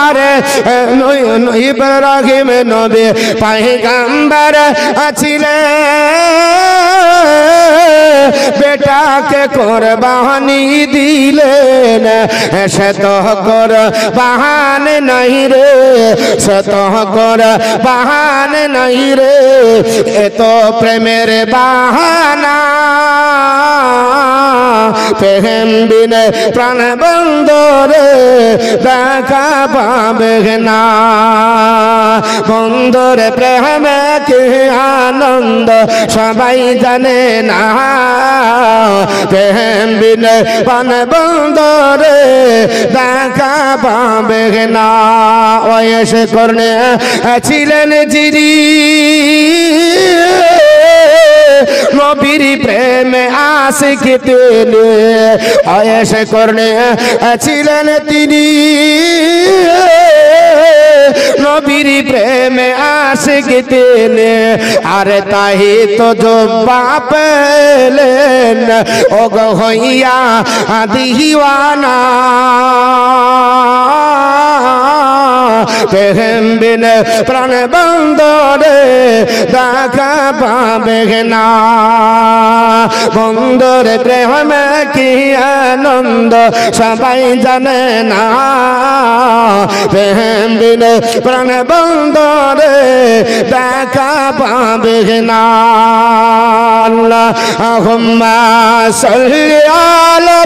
আরে ইব্রাহিম নবী পয়গম্বর ছিলেন বেটাকে কুরবানি দিলেন সে তো কুরবান নাই রে সে তো কুরবান নাই রে এ তো প্রেমের বাহানা প্রেম বিনে প্রাণ বন্ধরে দেখা পাবে না বন্ধুরে প্রেমে কি আনন্দ সবাই জানে না প্রেম বিনে প্রাণ বন্ধরে দেখা পাবে না ওয়েসে করনে ছিলেন জিরি নবীর প্রেমে আশিক তিনি আয়েশা করনে ছিলেন তিনি নবীর প্রেমে আশিক তিনি আরে তাই তো জব্বা পেলেন ও গো হইয়া দিওয়ানা প্রেম বিনে প্রাণ বন্ধরে দেখা পাবে না বন্ধুরে প্রেমে কি আনন্দ সবাই জানে না প্রেম বিনে প্রাণ বন্ধরে দেখা পাবে না আল্লাহুম্মা সাল্লি আলা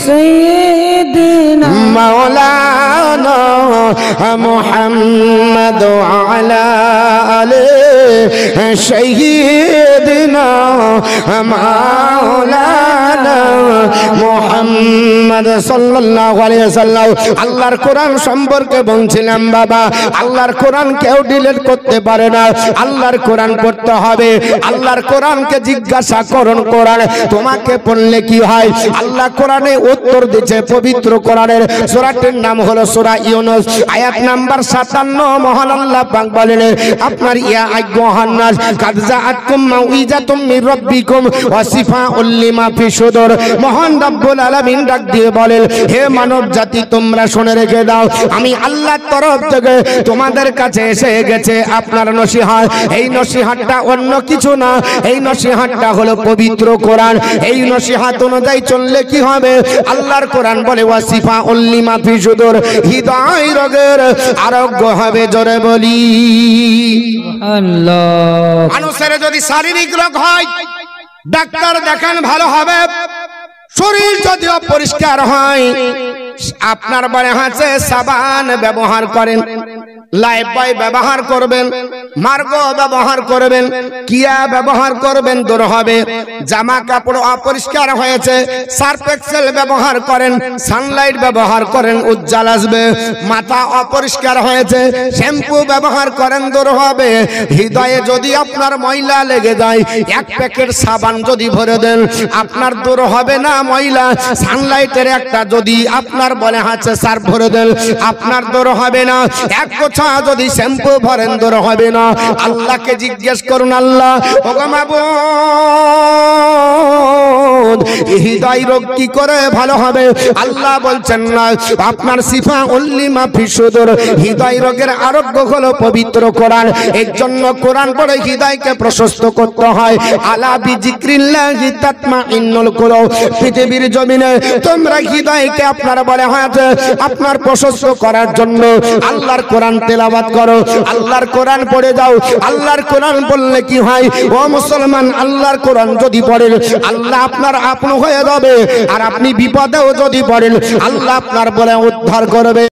سيدنا مولانا محمد وعلى آله سيدنا مولانا محمد সাল্লাল্লাহু আলাইহি ওয়াসাল্লাম আল্লাহর কোরআন সম্পর্কে বলছিলাম বাবা আল্লাহর কোরআন কেউ ডিলিট করতে পারে না আল্লাহর কোরআন পড়তে হবে আল্লাহর কোরআনকে জিজ্ঞাসা করুন কোরআন তোমাকে পড়লে কি হয় আল্লাহ কোরআনে উত্তর দিয়েছে পবিত্র কোরআনের সূরাটির নাম হলো সূরা ইউনূস আয়াত নাম্বার 57 মহান আল্লাহ পাক বলেন আপনার ইয়া আইয়ুহান নাস কাদ জাআতকুম মাউইজাতুম মির রাব্বিকুম ওয়া শিফাউল লিমা ফি সুদুর মহান রব্বুল আলামিন ডাক দিয়ে বলেন হে মানব জাতি তোমরা শুনে রেখে দাও আমি আল্লাহর তরফ থেকে তোমাদের কাছে এসে গেছে আপনার নসিহত এই নসিহতটা অন্য কিছু না এই নসিহতটা হলো পবিত্র কোরআন এই নসিহত অনুযায়ী চললে কি হবে আল্লাহর কোরআন বলে ওয়াসিফাউল লিমা ফি সুদুর হৃদয় রোগের আরোগ্য হবে জোরে বলি আল্লাহ মানুষের যদি শারীরিক রোগ হয় ডাক্তার দেখান ভালো হবে শরীর যদি অপরিষ্কার হয় আপনার বাড়ি হাতে সাবান ব্যবহার করেন লাইফবয় ব্যবহার করবেন মার্গো ব্যবহার করবেন কিয়া ব্যবহার করবেন দূর হবে জামা কাপড় অপরিষ্কার হয়েছে সার্ফ এক্সেল ব্যবহার করেন সানলাইট ব্যবহার করেন উজ্জ্বল আসবে মাথা অপরিষ্কার হয়েছে শ্যাম্পু ব্যবহার করেন দূর হবে হৃদয়ে যদি আপনার ময়লা লেগে যায় এক প্যাকেট সাবান যদি ভরে দেন আপনার দূর হবে না ময়লা সানলাইটের একটা যদি আপনার বলে হাতে সার্ফ ভরে দেন আপনার দূর হবে না এক কোথা যদি শ্যাম্পু ভরেন দূর হবে না আল্লাহকে জিজ্ঞেস করুন আল্লাহ ওগো মাবুদ হৃদয় রোগ কি করে ভালো হবে? আল্লাহ বলছেন না, আপনার সিফা উল্লিমা ফিসুদুর, হৃদয় রোগের আরোগ্য হলো পবিত্র কোরআন। এর জন্য কোরআন পড়ে হৃদয়কে প্রশস্ত করতে হয়। আলা বিজিক্রিল্লাহি তাতমাইন্নুল কুলুব। পৃথিবীর জমিনে তোমরা হৃদয়কে আপনার বলে হয়েছে আপনার প্রশস্ত করার জন্য আল্লাহর কোরআন তেলাওয়াত করো, আল্লাহর কোরআন পড়ে যাও। আল্লাহর কোরআন বললে কি হয় ও মুসলমান? আল্লাহর কোরআন যদি পড়েন আল্লাহ আপনার আপন হয়ে যাবে, আর আপনি বিপদেও যদি পড়েন আল্লাহ আপনার বলে উদ্ধার করবে।